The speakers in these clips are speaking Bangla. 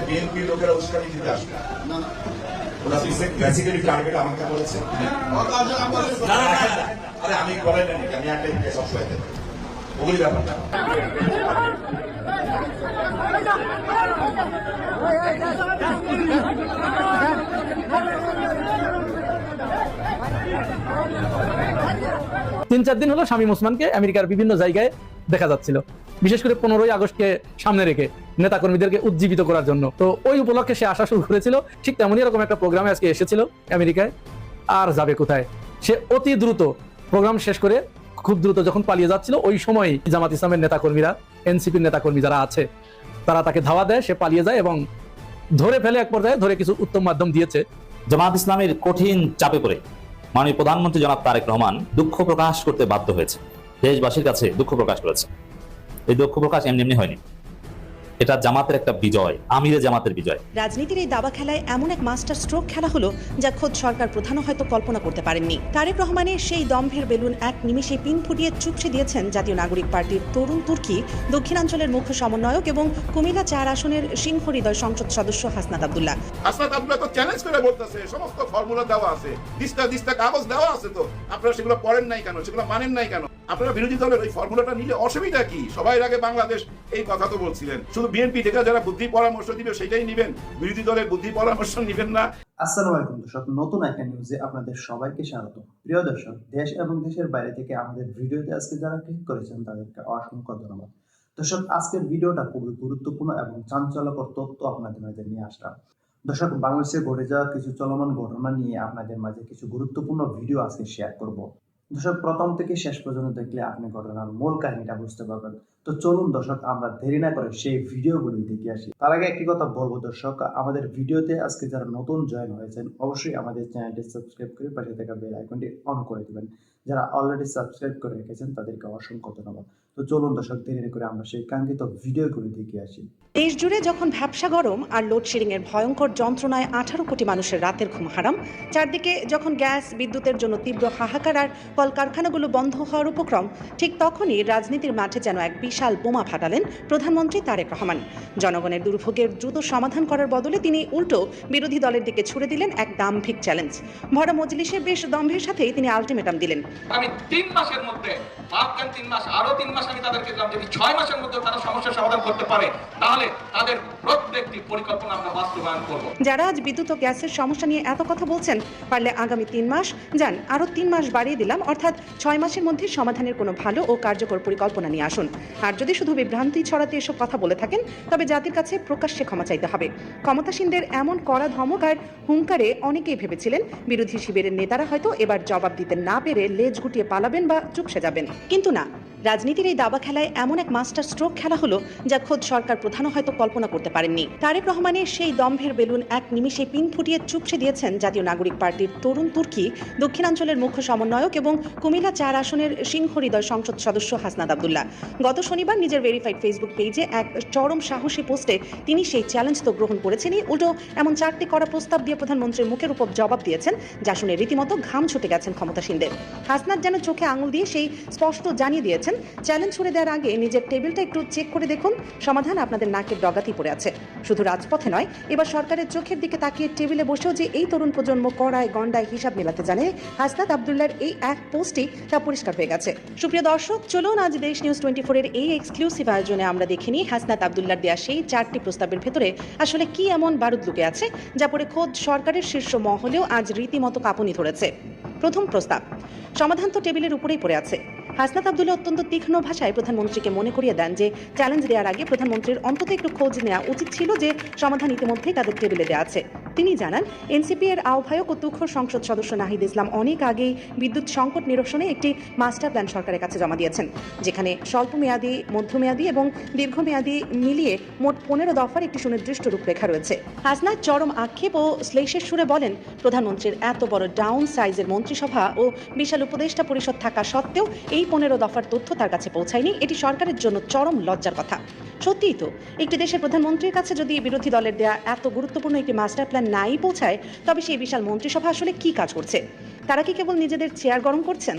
বিএনপি লোকেরা উস্কানি দিতে আসবে ওরা বেসিক্যালি টার্গেট আমাকে বলেছে আরে আমি করাই না আমি একটা সবসময় ওগুলি ব্যাপারটা 3-4 দিন হলো শামীম ওসমানকে আমেরিকার বিভিন্ন জায়গায় দেখা যাচ্ছিল, বিশেষ করে 15ই আগস্টকে সামনে রেখে নেতাকর্মীদেরকে উজ্জীবিত করার জন্য। তো ওই উপলক্ষে সে আসা শুরু করেছিল, ঠিক তেমনই এরকম একটা প্রোগ্রামে আজকে এসেছিল আমেরিকায়। আর যাবে কোথায়? সে অতি দ্রুত প্রোগ্রাম শেষ করে খুব দ্রুত যখন পালিয়ে যাচ্ছিল, ওই সময় জামাত ইসলামের নেতাকর্মীরা, এনসিপির নেতাকর্মী যারা আছে তারা তাকে ধাওয়া দেয়, সে পালিয়ে যায় এবং ধরে ফেলে, এক পর্যায়ে ধরে কিছু উত্তম মাধ্যম দিয়েছে। জামাত ইসলামের কঠিন চাপে পড়ে মাননীয় প্রধানমন্ত্রী জনাব তারেক রহমান দুঃখ প্রকাশ করতে বাধ্য হয়েছে, দেশবাসীর কাছে দুঃখ প্রকাশ করেছে। এই দুঃখ প্রকাশ এমনি এমনি হয়নি, এটা জামাতের একটা বিজয়, আমিরে জামাতের বিজয়। রাজনীতির এই দাবা খেলায় এমন এক মাস্টার স্ট্রোক খেলা হলো যা খোদ সরকার প্রধানও হয়তো কল্পনা করতে পারেননি। তারেক রহমানের সেই দম্ভের বেলুন এক নিমিষে পিন ফুটিয়ে চুপসে দিয়েছেন জাতীয় নাগরিক পার্টির তরুণ তুর্কি, দক্ষিণাঞ্চলের মুখ্য সমন্বয়ক এবং কুমিল্লা 4 আসনের সিংহ হৃদয় সংসদ সদস্য হাসনাত আব্দুল্লাহ। হাসনাত আব্দুল্লাহ তো চ্যালেঞ্জ করে বলতেছে, সমস্ত ফর্মুলা দেওয়া আছে, দিস্তা কাগজ দেওয়া আছে, তো আপনারা সেগুলো পড়েন নাই কেন, সেগুলো মানেন নাই কেন? আপনারা বিরোধী দলের ওই ফর্মুলাটা নিলে অসুবিধা কি? সবাই আগে বাংলাদেশ এই কথা তো বলছিলেন, শুধু বিএনপি থেকে যারা বুদ্ধি পরামর্শ দিবে সেটাই নিবেন, বিরোধী দলের বুদ্ধি পরামর্শ নিবেন না। আসসালামু আলাইকুম দর্শক, নতুন একটা নিউজে আপনাদের সবাইকে স্বাগত। প্রিয় দর্শক, দেশ এবং দেশের বাইরে থেকে আমাদের ভিডিওতে আজকে যারা ক্লিক করেছেন তাদেরকে অসংখ্য ধন্যবাদ। দর্শক, আজকের ভিডিওটা খুবই গুরুত্বপূর্ণ এবং চাঞ্চল্যকর তথ্য আপনাদের মাঝে নিয়ে আসলাম। দর্শক, বাংলাদেশে ঘটে যাওয়া কিছু চলমান ঘটনা নিয়ে আপনাদের মাঝে কিছু গুরুত্বপূর্ণ ভিডিও আজকে শেয়ার করব। দর্শক, প্রথম থেকে শেষ পর্যন্ত দেখলে আপনি ঘটনার মূল কাহিনীটা বুঝতে পারবেন। তো চলুন দর্শক, আমরা দেরি না করে সেই ভিডিওগুলি দেখে আসি। তার আগে একটি কথা বলবো দর্শক, আমাদের ভিডিওতে আজকে যারা নতুন জয়েন হয়েছেন অবশ্যই আমাদের চ্যানেলটি সাবস্ক্রাইব করে পাশে থাকা বেল আইকনটি অন করে দিবেন। যারা অলরেডি সাবস্ক্রাইব করে রেখেছেন তাদেরকে অসংখ্য ধন্যবাদ। তো চলুন দর্শক, দেরি না করে আমরা সেই কাঙ্ক্ষিত ভিডিওগুলি দেখে আসি। দেশ জুড়ে যখন ভ্যাপসা গরম আর লোডশেডিং এর ভয়ঙ্কর যন্ত্রণায় 18 কোটি মানুষের রাতের ঘুম হারাম, চারদিকে যখন গ্যাস বিদ্যুতের জন্য তীব্র হাহাকার আর কলকারখানাগুলো বন্ধ হওয়ার উপক্রম, ঠিক তখনই রাজনীতির মাঠে যেন এক বিশাল বোমা ফাটালেন প্রধানমন্ত্রী তারেক রহমান। জনগণের দুর্ভোগের দ্রুত সমাধান করার বদলে তিনি উল্টো বিরোধী দলের দিকে ছুড়ে দিলেন এক দাম্ভিক চ্যালেঞ্জ। ভরা মজলিসে বেশ দম্ভের সাথেই তিনি আলটিমেটাম দিলেন। আমি 3 মাসের মধ্যে, ভাবছেন 3 মাস, আরো 3 মাস আমি তাদেরকে দিলাম, যদি 6 মাসের মধ্যে তারা সমস্যার সমাধান করতে পারে তাহলে তাদের প্রত্যেকটি পরিকল্পনা আমরা বাস্তবায়ন করব। যারা আজ বিদ্যুৎ ও গ্যাসের সমস্যা নিয়ে এত কথা বলছেন, পারলে আগামী 3 মাস যান, আরো 3 মাস বাড়িয়ে দিলাম, অর্থাৎ 6 মাসের মধ্যে সমাধানের কোনো ভালো ও কার্যকর পরিকল্পনা নিয়ে আসুন। আর যদি শুধু বিভ্রান্তি ছড়াতে এসব কথা বলে থাকেন তবে জাতির কাছে প্রকাশ্যে ক্ষমা চাইতে হবে। ক্ষমতাসীনদের এমন কড়া ধমক আর হুঙ্কারে অনেকেই ভেবেছিলেন বিরোধী শিবিরের নেতারা হয়তো এবার জবাব দিতে না পেরে লেজ গুটিয়ে পালাবেন বা চুপসে যাবেন, কিন্তু না। রাজনীতির এই দাবা খেলায় এমন এক মাস্টার স্ট্রোক খেলা হলো যা খোদ সরকার প্রধানও হয়তো কল্পনা করতে পারেননি। তারেক রহমানের সেই দম্ভের বেলুন এক নিমিষে পিন ফুটিয়ে চুপসে দিয়েছেন জাতীয় নাগরিক পার্টির তরুণ তুর্কি, দক্ষিণাঞ্চলের মুখ্য সমন্বয়ক এবং কুমিল্লা 4 আসনের সিংহ হৃদয় সংসদ সদস্য হাসনাত আব্দুল্লাহ। গত শনিবার নিজের ভেরিফাইড ফেসবুক পেজে এক চরম সাহসী পোস্টে তিনি সেই চ্যালেঞ্জ তো গ্রহণ করেছেনই, উল্টো এমন 4টি কড়া প্রস্তাব দিয়ে প্রধানমন্ত্রীর মুখের উপর জবাব দিয়েছেন যা শুনে রীতিমতো ঘাম ছুটে গেছেন ক্ষমতাসীনদের। হাসনাত যেন চোখে আঙুল দিয়ে সেই স্পষ্ট জানিয়ে দিয়েছেন, চ্যালেঞ্জ ছুড়ে দেওয়ার আগে নিজের টেবিলটা একটু চেক করে দেখুন, সমাধান আপনাদের নাকের ডগাতেই পড়ে আছে। শুধু রাজপথে নয়, এবার সরকারের চোখের দিকে তাকিয়ে টেবিলে বসেও যে এই তরুণ প্রজন্ম কড়ায় গন্ডায় হিসাব মেলাতে জানে, হাসনাত আব্দুল্লাহর এই এক পোস্টই তা পরিষ্কার হয়ে গেছে। সুপ্রিয় দর্শক, চলুন আজ দেশ নিউজ 24 এর এই এক্সক্লুসিভ আয়োজনে আমরা দেখে নিই হাসনাত আব্দুল্লাহর দেয়া সেই 4টি প্রস্তাবের ভেতরে আসলে কি এমন বারুদ লুকে আছে যা পরে খোদ সরকারের শীর্ষ মহলেও আজ রীতিমতো কাঁপুনি ধরেছে। প্রথম প্রস্তাব, সমাধান তো টেবিলের উপরেই পড়ে আছে। হাসনাত আব্দুল্লাহ অত্যন্ত তীক্ষ্ণ ভাষায় প্রধানমন্ত্রীকে মনে করিয়ে দেন যে চ্যালেঞ্জ দেওয়ার আগে প্রধানমন্ত্রীর অন্তত একটু খোঁজ নেওয়া উচিত ছিল যে সমাধান ইতিমধ্যেই তাদের টেবিলে দেওয়া আছে। তিনি জানান, এনসিপি এর আহ্বায়ক ও তুখোর সংসদ সদস্য নাহিদ ইসলাম অনেক আগেই বিদ্যুৎ সংকট নিরসনে একটি মাস্টার প্ল্যান সরকারের কাছে জমা দিয়েছেন, যেখানে স্বল্পমেয়াদী, মধ্যমেয়াদী এবং দীর্ঘমেয়াদী মিলিয়ে মোট 15 দফার একটি সুনির্দিষ্ট রূপরেখা রয়েছে। হাসনাত চরম আক্ষেপ ও শ্লেষের সুরে বলেন, প্রধানমন্ত্রীর এত বড় ডাউন সাইজের মন্ত্রিসভা ও বিশাল উপদেষ্টা পরিষদ থাকা সত্ত্বেও এই 15 দফার তথ্য তার কাছে পৌঁছায়নি, এটি সরকারের জন্য চরম লজ্জার কথা। সত্যিই তো, একটি দেশের প্রধানমন্ত্রীর কাছে যদি বিরোধী দলের দেয়া এত গুরুত্বপূর্ণ একটি মাস্টার প্ল্যান নাই পৌঁছায়, তবে সেই বিশাল মন্ত্রিসভা আসলে কি কাজ করছে? তারা কি কেবল নিজেদের চেয়ার গরম করছেন?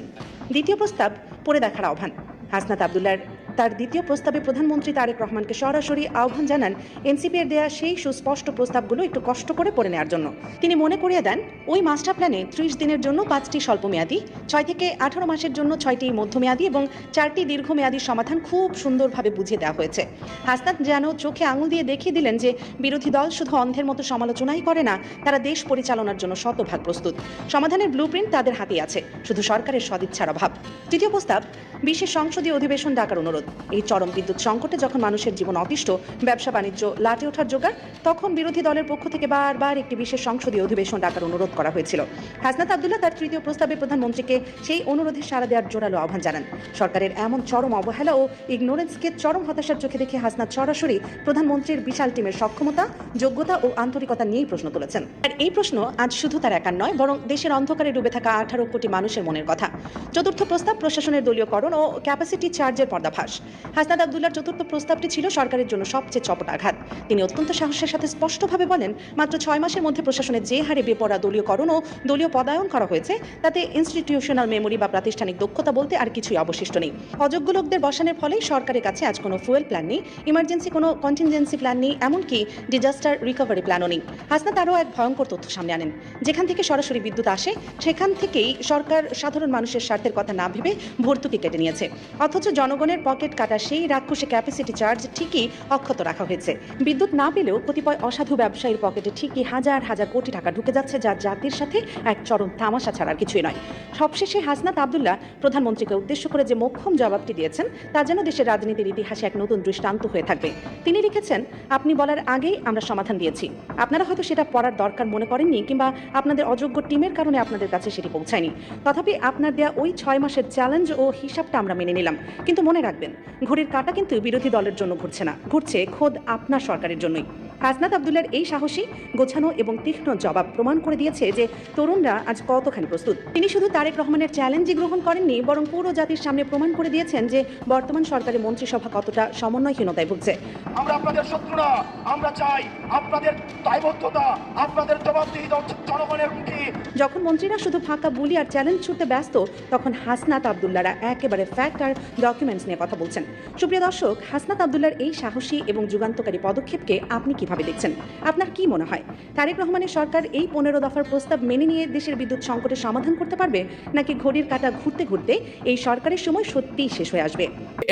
দ্বিতীয় প্রস্তাব, পড়ে দেখার আহ্বান। হাসনাত আব্দুল্লাহর তার দ্বিতীয় প্রস্তাবে প্রধানমন্ত্রী তারেক রহমানকে সরাসরি আহ্বান জানান এনসিপি এর দেয়া সেই সুস্পষ্ট প্রস্তাবগুলো একটু কষ্ট করে পড়ে নেওয়ার জন্য। তিনি মনে করিয়ে দেন ওই মাস্টার প্ল্যানে 30 দিনের জন্য 5টি স্বল্পমেয়াদী, 6 থেকে 18 মাসের জন্য 6টি মধ্যমেয়াদী এবং 4টি দীর্ঘমেয়াদী সমাধান খুব সুন্দরভাবে বুঝিয়ে দেওয়া হয়েছে। হাসনাত যেন চোখে আঙুল দিয়ে দেখিয়ে দিলেন যে বিরোধী দল শুধু অন্ধের মতো সমালোচনাই করে না, তারা দেশ পরিচালনার জন্য শতভাগ প্রস্তুত। সমাধানের ব্লুপ্রিন্ট তাদের হাতেই আছে, শুধু সরকারের সদিচ্ছার অভাব। তৃতীয় প্রস্তাব, বিশেষ সংসদীয় অধিবেশন ডাকার অনুরোধ। এই চরম বিদ্যুৎ সংকটে যখন মানুষের জীবন অতিষ্ঠ, ব্যবসা বাণিজ্য লাটে ওঠার জোগাড়, তখন বিরোধী দলের পক্ষ থেকে বারবার একটি বিশেষ সংসদীয় অধিবেশন ডাকার অনুরোধ করা হয়েছিল। হাসনাত আব্দুল্লাহ তার তৃতীয় প্রস্তাবে প্রধানমন্ত্রীকে সেই অনুরোধে সাড়া দেওয়ার জোরালো আহ্বান জানান। সরকারের এমন চরম অবহেলা ও ইগনোরেন্সকে চরম হতাশার চোখে দেখে হাসনাত সরাসরি প্রধানমন্ত্রীর বিশাল টিমের সক্ষমতা, যোগ্যতা ও আন্তরিকতা নিয়েই প্রশ্ন তুলেছেন। আর এই প্রশ্ন আজ শুধু তার একার নয়, বরং দেশের অন্ধকারে ডুবে থাকা 18 কোটি মানুষের মনের কথা। চতুর্থ প্রস্তাব, প্রশাসনের দলীয়করণ ও ক্যাপাসিটি চার্জের পর্দাফাঁস। হাসনাত আব্দুল্লাহর চতুর্থ প্রস্তাবটি ছিল সরকারের জন্য সবচেয়ে চপট আঘাত। তিনি অত্যন্ত সাহসের সাথে স্পষ্টভাবে বলেন, মাত্র 6 মাসের মধ্যে প্রশাসনের যে হারে বেপরোয়া দলীয়করণ ও দলীয় পদায়ন করা হয়েছে, তাতে ইনস্টিটিউশনাল মেমোরি বা প্রাতিষ্ঠানিক দক্ষতা বলতে আর কিছুই অবশিষ্ট নেই। অযোগ্য লোকদের বসানোর ফলে সরকারের কাছে আজ কোনো ফুয়েল প্ল্যান নেই, ইমার্জেন্সি কোনো কন্টিনজেন্সি প্ল্যান নেই, এমনকি ডিজাস্টার রিকভারি প্ল্যানও নেই। হাসনাত আরও এক ভয়ঙ্কর তথ্য সামনে আনেন, যেখান থেকে সরাসরি বিদ্যুৎ আসে সেখান থেকেই সরকার সাধারণ মানুষের স্বার্থের কথা না ভেবে ভর্তুকি কেটে নিয়েছে। অথচ জনগণের পকেট কাটা সেই রাক্ষসী ক্যাপাসিটি চার্জ ঠিকই অক্ষত রাখা হয়েছে। বিদ্যুৎ না পেলেও কতিপয় অসাধু ব্যবসায়ীর পকেটে ঠিকই হাজার হাজার কোটি টাকা ঢুকে যাচ্ছে, যা জাতির সাথে এক চরম তামাশা ছাড়া আর কিছুই নয়। সবশেষে হাসনাত আব্দুল্লাহ প্রধানমন্ত্রীকে উদ্দেশ্য করে যে মোক্ষম জবাবটি দিয়েছেন, তা যেন দেশের রাজনীতির ইতিহাসে এক নতুন দৃষ্টান্ত হয়ে থাকবে। তিনি লিখেছেন, আপনি বলার আগেই আমরা সমাধান দিয়েছি। আপনারা হয়তো সেটা পড়ার দরকার মনে করেননি, কিংবা আপনাদের অযোগ্য টিমের কারণে আপনাদের কাছে সেটি পৌঁছায়নি। তথাপি আপনার দেয়া ওই 6 মাসের চ্যালেঞ্জ ও হিসাবটা আমরা মেনে নিলাম। কিন্তু মনে রাখবেন, ঘড়ির কাঁটা কিন্তু বিরোধী দলের জন্য ঘুরছে না, ঘুরছে খোদ আপনার সরকারের জন্যই। হাসনাত আব্দুল্লাহর এই সাহসী, গোছানো এবং তীক্ষ্ণ জবাব প্রমাণ করে দিয়েছে যে তরুণরা আজ কতখানি প্রস্তুত। তিনি শুধু তারেক রহমানের চ্যালেঞ্জই গ্রহণ করেননি, বরং পুরো জাতির সামনে প্রমাণ করে দিয়েছেন যে বর্তমান সরকারের মন্ত্রিসভা কতটা সমন্বয়হীনতায় ভুগছে। আমরা আপনাদের শত্রু না, আমরা চাই আপনাদের দায়বদ্ধতা, আপনাদের জবাবদিহিতা জনগণের মুখে। যখন মন্ত্রীরা শুধু ফাঁকা বুলি আর চ্যালেঞ্জ ছুটতে ব্যস্ত, তখন হাসনাত আব্দুল্লাহরা একেবারে ফ্যাক্ট আর ডকুমেন্টস নিয়ে কথা বলছেন। সুপ্রিয় দর্শক, হাসনাত আব্দুল্লাহর এই সাহসী এবং যুগান্তকারী পদক্ষেপকে আপনি কিভাবে দেখছেন? আপনার কি মনে হয়, তারেক রহমানের সরকার এই 15 দফার প্রস্তাব মেনে নিয়ে দেশের বিদ্যুৎ সংকটের সমাধান করতে পারবে, নাকি ঘড়ির কাঁটা ঘুরতে ঘুরতে এই সরকারের সময় সত্যিই শেষ হয়ে আসবে?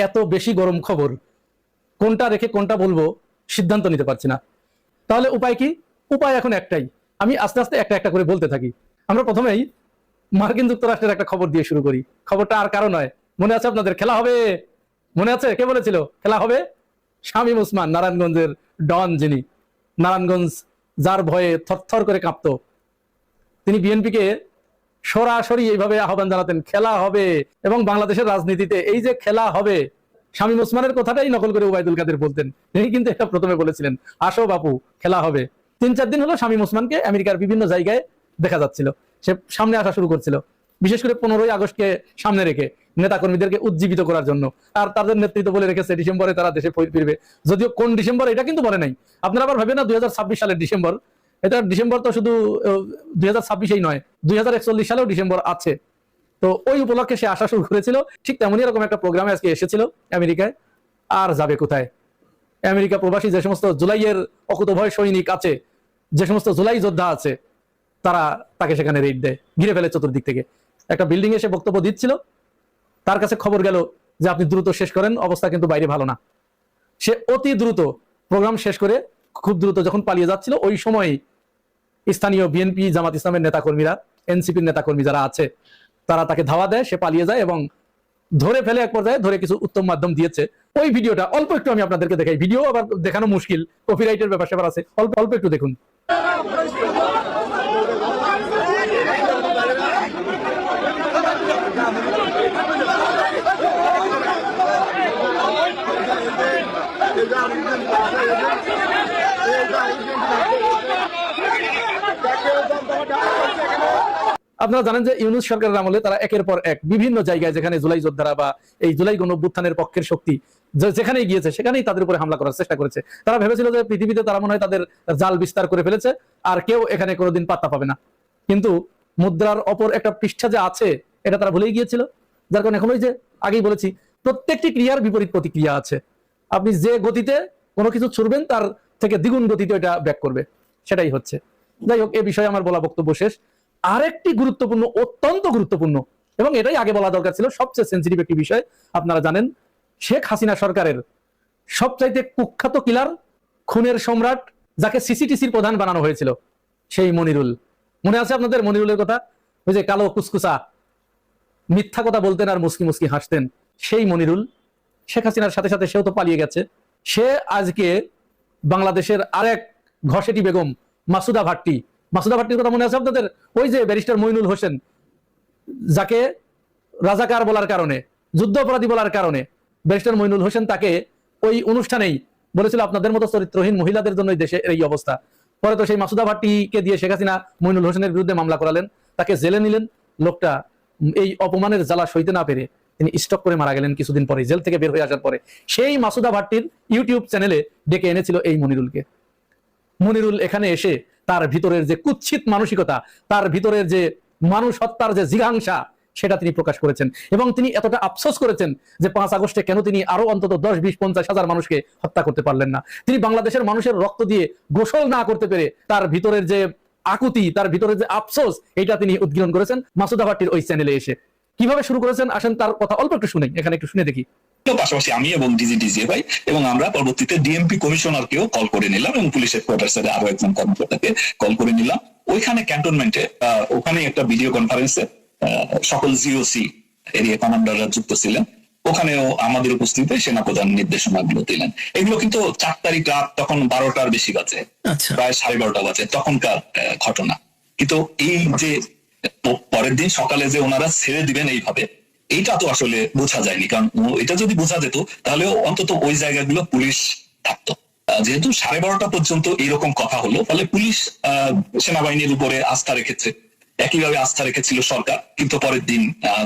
এত বেশি গরম খবর, কোনটা রেখে কোনটা বলবো সিদ্ধান্ত নিতে পারছি না। তাহলে উপায় কি? উপায় এখন একটাই, আমি আস্তে আস্তে একটা একটা করে বলতে থাকি। আমরা প্রথমেই মার্কিন যুক্তরাষ্ট্রের একটা খবর দিয়ে শুরু করি। খবরটা আর কারো নয়, মনে আছে আপনাদের? খেলা হবে, মনে আছে? কে বলেছিল খেলা হবে? শামীম ওসমান, নারায়ণগঞ্জের ডন, যিনি নারায়ণগঞ্জ যার ভয়ে থরথর করে কাঁপতো, তিনি বিএনপিকে সরাসরি এইভাবে আহ্বান জানাতেন, খেলা হবে। এবং বাংলাদেশের রাজনীতিতে এই যে খেলা হবে, শামীম ওসমানের কথাটাই নকল করে ওবায়দুল কাদের বলতেন। তিনি কিন্তু এটা প্রথমে বলেছিলেন, আসো বাপু খেলা হবে। 3-4 দিন হলো শামীম ওসমানকে আমেরিকার বিভিন্ন জায়গায় দেখা যাচ্ছিল, সে সামনে আসা শুরু করছিল, বিশেষ করে 15ই আগস্টকে সামনে রেখে নেতাকর্মীদেরকে উজ্জীবিত করার জন্য। আর তাদের নেতৃত্ব বলে রেখেছে ডিসেম্বরে তারা দেশে ফিরবে। যদিও কোন ডিসেম্বর এটা কিন্তু বলে নাই। আপনারা আবার ভাবেন না 2026 সালের ডিসেম্বর, এটা ডিসেম্বর তো শুধু 2026-এই নয়, 2041 সালেও ডিসেম্বর আছে। তো ওই উপলক্ষে সে আসা শুরু করেছিল। ঠিক তেমনই এরকম একটা প্রোগ্রামে আজকে এসেছিল আমেরিকায়। আর যাবে কোথায়? আমেরিকা প্রবাসী যে সমস্ত জুলাইয়ের অকুতভয় সৈনিক আছে, যে সমস্ত জুলাই যোদ্ধা আছে, তারা তাকে সেখানে রেড দেয়, ঘিরে ফেলে চতুর্দিক থেকে। একটা বিল্ডিং এ সে বক্তব্য দিচ্ছিল, তার কাছে খবর গেল যে আপনি দ্রুত শেষ করেন, অবস্থা কিন্তু বাইরে ভালো না। সে অতি দ্রুত প্রোগ্রাম শেষ করে খুব দ্রুত যখন পালিয়ে যাচ্ছিল, ওই সময় স্থানীয় বিএনপি, জামাত ইসলামের নেতাকর্মীরা, এনসিপির নেতাকর্মী যারা আছে, তারা তাকে ধাওয়া দেয়, সে পালিয়ে যায় এবং ধরে ফেলে। এক পর্যায়ে ধরে কিছু উত্তম মাধ্যম দিয়েছে। ওই ভিডিওটা অল্প একটু আমি আপনাদেরকে দেখাই। ভিডিও আবার দেখানো মুশকিল, কপিরাইটের ব্যাপার স্যাপার আছে, অল্প অল্প একটু দেখুন। আপনারা জানেন যে ইউনূস সরকারের আমলে তারা একের পর এক বিভিন্ন জায়গায়, যেখানে জুলাই যোদ্ধারা বা এই জুলাই গণঅভ্যুত্থানের পক্ষের শক্তি যেখানেই গিয়েছে, সেখানেই তাদের উপরে হামলা করার চেষ্টা করেছে। তারা ভেবেছিল যে পৃথিবীতে তারা মনে হয় তাদের জাল বিস্তার করে ফেলেছে, আর কেউ এখানে কোনোদিন পাত্তা পাবে না। কিন্তু মুদ্রার অপর একটা পৃষ্ঠা যে আছে, এটা তারা ভুলেই গিয়েছিল। যার কারণে এখন ওই যে আগেই বলেছি, প্রত্যেকটি ক্রিয়ার বিপরীত প্রতিক্রিয়া আছে। আপনি যে গতিতে কোনো কিছু ছুড়বেন তার থেকে দ্বিগুণ গতিতে এটা ব্যাক করবে, সেটাই হচ্ছে। যাই হোক, এ বিষয়ে আমার বলা বক্তব্য শেষ। আরেকটি গুরুত্বপূর্ণ, অত্যন্ত গুরুত্বপূর্ণ এবং এটাই আগে বলা দরকার ছিল, সবচেয়ে সেন্সিটিভ একটি বিষয়। আপনারা জানেন শেখ হাসিনা সরকারের সবচাইতে কুখ্যাত কিলার, খুনের সম্রাট, যাকে সিসিটিসির প্রধান বানানো হয়েছিল, সেই মনিরুল। মনে আছে আপনাদের মনিরুলের কথা? ওই যে কালো কুসকুসা, মিথ্যা কথা বলতেন আর মুসকি মুসকি হাসতেন, সেই মনিরুল শেখ হাসিনার সাথে সাথে সেও তো পালিয়ে গেছে। সে আজকে বাংলাদেশের আরেক ঘসেটি বেগম মাসুদা ভাট্টির কথা মনে আছে আপনাদের? ওই যে ব্যারিস্টার মইনুল হোসেন, যাকে রাজাকার বলার কারণে, যুদ্ধ অপরাধী বলার কারণে ব্যারিস্টার মইনুল হোসেন তাকে ওই অনুষ্ঠানেই বলেছিল আপনাদের মতো চরিত্রহীন মহিলাদের জন্য দেশে এই অবস্থা। পরে তো সেই মাসুদা ভাট্টিকে দিয়ে শেখ হাসিনা মইনুল হোসেনের বিরুদ্ধে মামলা করালেন, তাকে জেলে নিলেন। লোকটা এই অপমানের জ্বালা সইতে না পেরে তিনি স্টক করে মারা গেলেন কিছুদিন পরে, জেল থেকে বের হয়ে আসার পরে। সেই মাসুদা ভাট্টির ইউটিউব চ্যানেলে ডেকে এনেছিল এই মনিরুলকে। মনিরুল এখানে এসে তার ভিতরের যে কুৎসিত মানসিকতা, তার ভিতরের যে মানুষ হত্যার যে জিঘাংসা, সেটা তিনি প্রকাশ করেছেন। এবং তিনি এতটা আফসোস করেছেন যে 5 আগস্টে কেন তিনি আরো অন্তত 10, 20, 50 হাজার মানুষকে হত্যা করতে পারলেন না। তিনি বাংলাদেশের মানুষের রক্ত দিয়ে গোসল না করতে পেরে তার ভিতরের যে আকুতি, তার ভিতরের যে আফসোস, এটা তিনি উদ্ঘাটন করেছেন মাসুদা ভাট্টির ওই চ্যানেলে এসে। কিভাবে শুরু করেছেন আসেন তার কথা অল্প একটু শুনে, এখানে একটু শুনে দেখি। পাশাপাশি আমি এবং ডিজিডিসিএ ভাই এবং আমরা পরবর্তীতে ডিএমপি কমিশনারকেও কল করে নিলাম এবং পুলিশ হেডকোয়ার্টার্সের আরো একজন কর্মকর্তাকে কল করে নিলাম। ওইখানে ক্যান্টনমেন্টে ওখানে একটা ভিডিও কনফারেন্সে সকল জিওসি এরিয়া কমান্ডাররা যুক্ত ছিলেন। ওখানেও আমাদের উপস্থিতিতে সেনাপ্রধান নির্দেশনাগুলো দিলেন। এগুলো কিন্তু 4 তারিখ রাত তখন 12টার বেশি বাজে, প্রায় 12:30 বাজে তখনকার ঘটনা। কিন্তু এই যে পরের দিন সকালে যে ওনারা ছেড়ে দিবেন এইভাবে, এইটা তো আসলে বোঝা যায়নি। কারণ এটা যদি বোঝা যেত তাহলে অন্তত ওই জায়গাগুলো পুলিশ থাকতো। যেহেতু 12:30 পর্যন্ত এইরকম কথা হলো, ফলে পুলিশ সেনাবাহিনীর উপরে আস্থা রেখেছে, একইভাবে আস্থা রেখেছিল সরকার। কিন্তু পরের দিন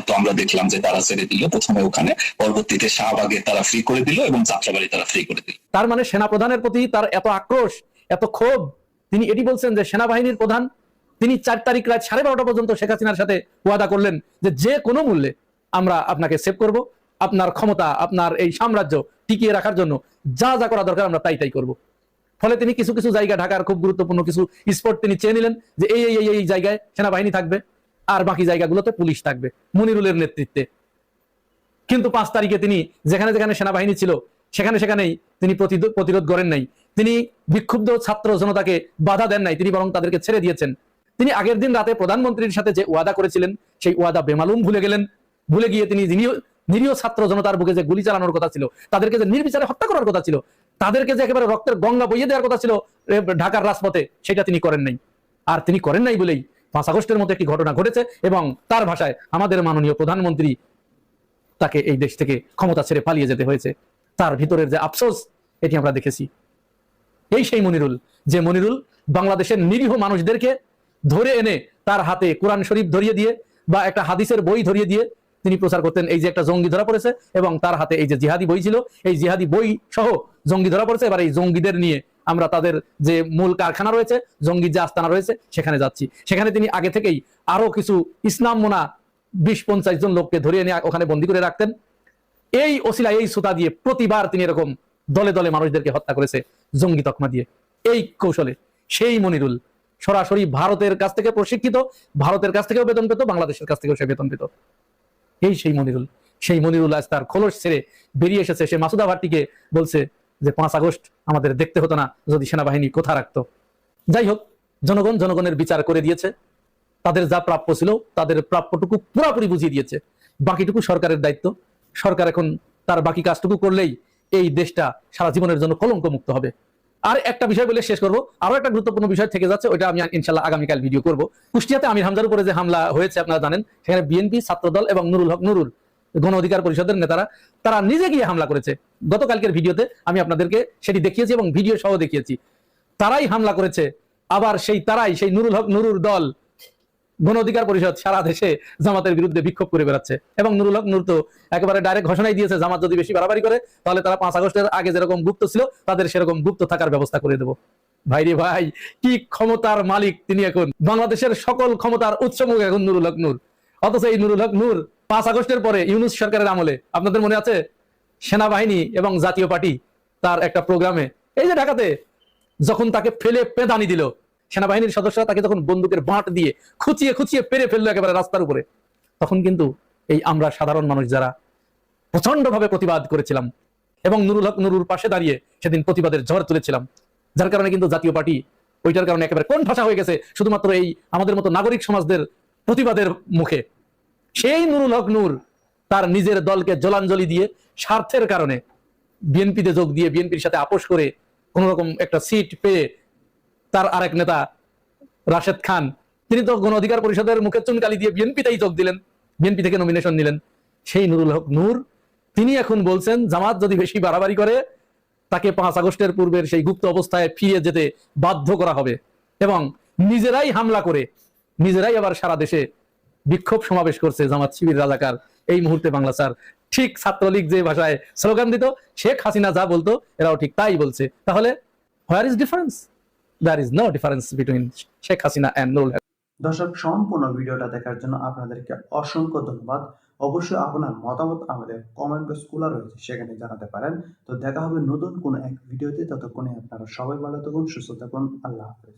তো আমরা দেখলাম যে তারা ছেড়ে দিল, প্রথমে ওখানে, পরবর্তীতে শাহবাগে তারা ফ্রি করে দিল এবং যাত্রাবাড়ি তারা ফ্রি করে দিল। তার মানে সেনাপ্রধানের প্রতি তার এত আক্রোশ, এত ক্ষোভ, তিনি এটি বলছেন যে সেনাবাহিনীর প্রধান তিনি 4 তারিখ রাত 12:30 পর্যন্ত শেখ হাসিনার সাথে ওয়াদা করলেন যে কোনো মূল্যে আমরা আপনাকে সেভ করব, আপনার ক্ষমতা, আপনার এই সাম্রাজ্য টিকিয়ে রাখার জন্য যা যা করা দরকার আমরা তাই করব। ফলে তিনি কিছু কিছু জায়গা, ঢাকার খুব গুরুত্বপূর্ণ কিছু স্পট তিনি চেয়ে নিলেন যে এই জায়গায় সেনাবাহিনী থাকবে আর বাকি জায়গাগুলোতে পুলিশ থাকবে মনিরুলের নেতৃত্বে। কিন্তু 5 তারিখে তিনি যেখানে যেখানে সেনাবাহিনী ছিল সেখানেই তিনি প্রতিরোধ করেন নাই। তিনি বিক্ষুব্ধ ছাত্র জনতাকে বাধা দেন নাই, তিনি বরং তাদেরকে ছেড়ে দিয়েছেন। তিনি আগের দিন রাতে প্রধানমন্ত্রীর সাথে যে ওয়াদা করেছিলেন সেই ওয়াদা বেমালুম ভুলে গেলেন। ভুলে গিয়ে তিনি নিরীহ ছাত্র জনতার বুকে যে গুলি চালানোর কথা ছিল, তাদেরকে যে নির্বিচারে হত্যা করার কথা ছিল, তাদেরকে যে একেবারে রক্তের গঙ্গা বইয়ে দেওয়ার কথা ছিল ঢাকার রাজপথে, সেটা তিনি করেন নাই। আর তিনি করেন নাই বলেই 5 আগস্টের মতো একটি ঘটনা ঘটেছে এবং তার ভাষায় আমাদের মাননীয় প্রধানমন্ত্রী তাকে এই দেশ থেকে ক্ষমতা ছেড়ে পালিয়ে যেতে হয়েছে। তার ভিতরের যে আফসোস, এটি আমরা দেখেছি। এই সেই মনিরুল, যে মনিরুল বাংলাদেশের নিরীহ মানুষদেরকে ধরে এনে তার হাতে কোরআন শরীফ ধরিয়ে দিয়ে বা একটা হাদিসের বই ধরিয়ে দিয়ে তিনি প্রচার করতেন এই যে একটা জঙ্গি ধরা পড়েছে এবং তার হাতে এই যে জিহাদি বই ছিল, এই জিহাদি বই সহ জঙ্গি ধরা পড়েছে, এবার এই জঙ্গিদের নিয়ে আমরা তাদের যে মূল কারখানা রয়েছে, জঙ্গির যে আস্তানা রয়েছে, সেখানে যাচ্ছি। সেখানে তিনি আগে থেকেই আরো কিছু ইসলাম মোনা 20-50 জন লোককে ধরিয়ে নিয়ে ওখানে বন্দী করে রাখতেন। এই ওসিলা, এই সুতা দিয়ে প্রতিবার তিনি এরকম দলে দলে মানুষদেরকে হত্যা করেছে জঙ্গি তকমা দিয়ে। এই কৌশলে সেই মনিরুল সরাসরি ভারতের কাছ থেকে প্রশিক্ষিত, ভারতের কাছ থেকেও বেতন পেত, বাংলাদেশের কাছ থেকেও সে বেতন পেত। সেই মনিরুল আজ তার খোলস ছেড়ে বেরিয়ে এসেছে। সে মাসুদা ভাট্টিকে বলছে যে 5 আগস্ট আমাদের দেখতে হতো না যদি সেনাবাহিনী কোথা রাখতো। যাই হোক, জনগণের বিচার করে দিয়েছে। তাদের যা প্রাপ্য ছিল তাদের প্রাপ্যটুকু পুরোপুরি বুঝিয়ে দিয়েছে। বাকিটুকু সরকারের দায়িত্ব। সরকার এখন তার বাকি কাজটুকু করলেই এই দেশটা সারা জীবনের জন্য কলঙ্ক মুক্ত হবে। আর একটা বিষয় বলে শেষ করবো, আরো একটা গুরুত্বপূর্ণ বিষয় থেকে যাচ্ছে, ওইটা আমি ইনশাল্লাহ আগামীকাল ভিডিও করবো। কুষ্টিয়াতে আমির হামজার উপরে যে হামলা হয়েছে আপনারা জানেন, সেখানে বিএনপি, ছাত্রদল এবং নুরুল হক নুরুর গণ অধিকার পরিষদের নেতারা তারা নিজে গিয়ে হামলা করেছে। গতকালকের ভিডিওতে আমি আপনাদেরকে সেটি দেখিয়েছি এবং ভিডিও সহ দেখিয়েছি। তারাই হামলা করেছে। আবার সেই নুরুল হক নুরুর দল, গণ অধিকার পরিষদ সারা দেশে জামাতের বিরুদ্ধে বিক্ষোভ করে বেড়াচ্ছে। এবং নুরুল হক নূর তো একেবারে ডাইরেক্ট ঘোষণাই দিয়েছে, জামাত যদি বেশি বাড়াবাড়ি করে তাহলে তারা 5 আগস্টের আগে যেরকম গুপ্ত ছিল তাদের সেরকম গুপ্ত থাকার ব্যবস্থা করে দেবো। ভাইরে ভাই, কি ক্ষমতার মালিক তিনি! এখন বাংলাদেশের সকল ক্ষমতার উৎসমুখ এখন নুরুল হক নূর। অথচ এই নুরুল হক নূর 5 আগস্টের পরে ইউনূস সরকারের আমলে আপনাদের মনে আছে সেনাবাহিনী এবং জাতীয় পার্টি তার একটা প্রোগ্রামে এই যে ঢাকাতে যখন তাকে ফেলে পেদানি দিল, সেনাবাহিনীর সদস্যরা তাকে যখন বন্দুকের বাঁট দিয়ে খুঁচিয়ে খুঁচিয়ে পেরে ফেললো একেবারে রাস্তার উপরে, তখন কিন্তু এই আমরা সাধারণ মানুষ যারা প্রচন্ডভাবে প্রতিবাদ করেছিলাম এবং নুরুল হক নুরুর পাশে দাঁড়িয়ে সেদিন প্রতিবাদের ঝড় তুলেছিলাম, যার কারণে কিন্তু জাতীয় পার্টি ওইটার কারণে একেবারে কোণঠাসা হয়ে গেছে শুধুমাত্র এই আমাদের মতো নাগরিক সমাজদের প্রতিবাদের মুখে। সেই নুরুল হক নূর তার নিজের দলকে জলাঞ্জলি দিয়ে স্বার্থের কারণে বিএনপিতে যোগ দিয়ে বিএনপির সাথে আপোষ করে কোন রকম একটা সিট পেয়ে তার আরেক নেতা রাশেদ খান তিনি তো গণ অধিকার পরিষদের মুখে চুনকালি দিয়ে বিএনপিতেই যোগ দিলেন, বিএনপি থেকে নমিনেশন নিলেন। সেই নুরুল হক নূর তিনি এখন বলছেন জামাত যদি বেশি বাড়াবাড়ি করে তাকে 5 আগস্টের পূর্বের সেই গুপ্ত অবস্থায় ফিরে যেতে বাধ্য করা হবে এবং নিজেরাই হামলা করে নিজেরাই আবার সারা দেশে বিক্ষোভ সমাবেশ করছে জামাত শিবির রাজাকার। এই মুহূর্তে বাংলা স্যার ঠিক ছাত্রলীগ যে ভাষায় স্লোগান দিত, শেখ হাসিনা যা বলতো এরাও ঠিক তাই বলছে। তাহলে where is difference? There is no difference between Sheikh Hasina and Nurul Haque. দর্শক, সম্পূর্ণ ভিডিওটা দেখার জন্য আপনাদেরকে অসংখ্য ধন্যবাদ। অবশ্যই আপনার মতামত আমাদের কমেন্ট বক্স খোলা রয়েছে, সেখানে জানাতে পারেন। তো দেখা হবে নতুন কোনো এক ভিডিওতে, ততক্ষণে আপনারা সবাই ভালো থাকুন, সুস্থ থাকুন। আল্লাহ হাফেজ।